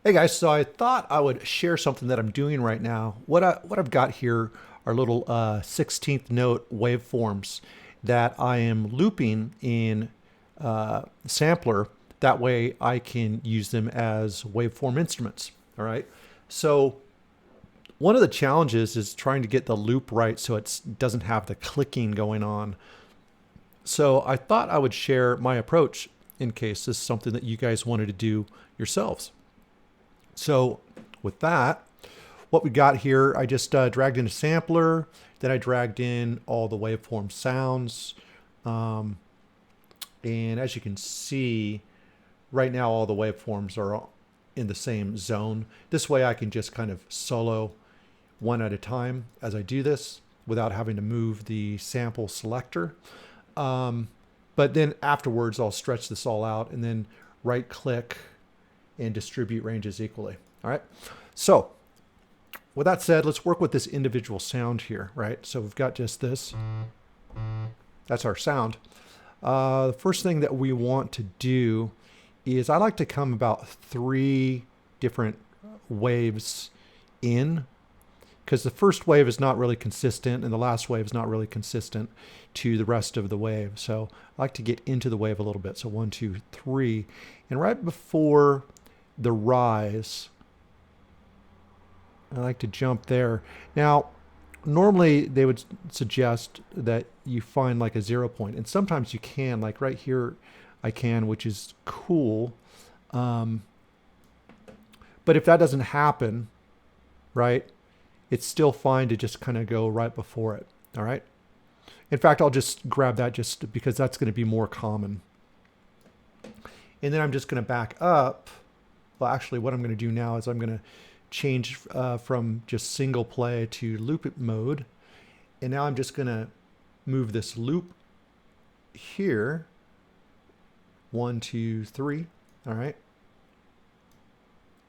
Hey guys, so I thought I would share something that I'm doing right now. What I've got here are little 16th note waveforms that I am looping in Sampler. That way I can use them as waveform instruments. All right. So one of the challenges is trying to get the loop right so it doesn't have the clicking going on. So I thought I would share my approach in case this is something that you guys wanted to do yourselves. So with that, what we got here, I just dragged in a sampler, then I dragged in all the waveform sounds. And as you can see, right now all the waveforms are in the same zone. This way I can just kind of solo one at a time as I do this without having to move the sample selector. But then afterwards I'll stretch this all out and then right click and distribute ranges equally. All right. So with that said, let's work with this individual sound here, right? So we've got just this. That's our sound. The first thing that we want to do is I like to come about 3 different waves in, because the first wave is not really consistent and the last wave is not really consistent to the rest of the wave. So I like to get into the wave a little bit. So 1, 2, 3. And right before the rise, I like to jump there. Now, normally they would suggest that you find like a 0 point, and sometimes you can, like right here I can, which is cool. But if that doesn't happen, right, it's still fine to just kind of go right before it. All right. In fact, I'll just grab that just because that's going to be more common. And then I'm just going to back up. Well, actually, what I'm going to do now is I'm going to change from just single play to loop mode. And now I'm just going to move this loop here. 1, 2, 3. All right.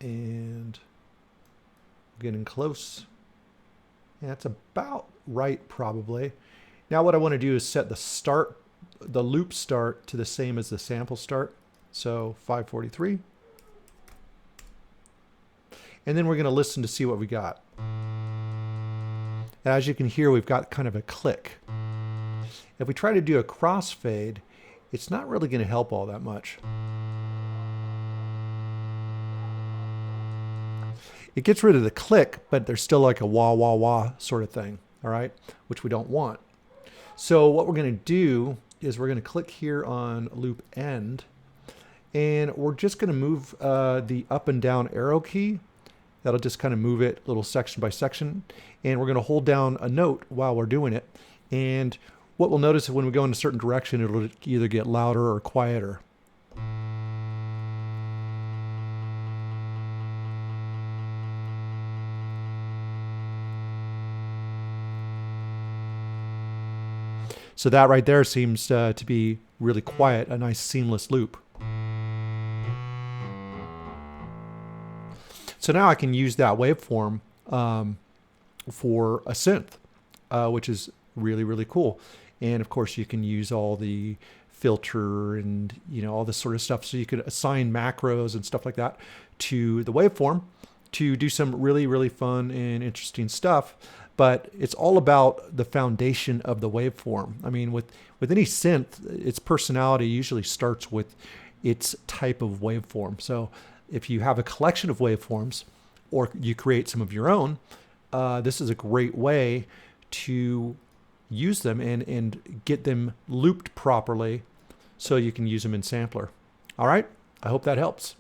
And getting close. Yeah, that's about right, probably. Now what I want to do is set the loop start to the same as the sample start. So 543. And then we're going to listen to see what we got. As you can hear, we've got kind of a click. If we try to do a crossfade, it's not really going to help all that much. It gets rid of the click, but there's still like a wah, wah, wah sort of thing, all right, which we don't want. So what we're going to do is we're going to click here on loop end, and we're just going to move the up and down arrow key. That'll just kind of move it a little section by section. And we're going to hold down a note while we're doing it. And what we'll notice is when we go in a certain direction, it'll either get louder or quieter. So that right there seems to be really quiet, a nice seamless loop. So now I can use that waveform for a synth, which is really, really cool. And of course you can use all the filter and all this sort of stuff. So you could assign macros and stuff like that to the waveform to do some really, really fun and interesting stuff. But it's all about the foundation of the waveform. I mean, with any synth, its personality usually starts with its type of waveform. So if you have a collection of waveforms or you create some of your own, this is a great way to use them and get them looped properly so you can use them in Sampler. All right, I hope that helps.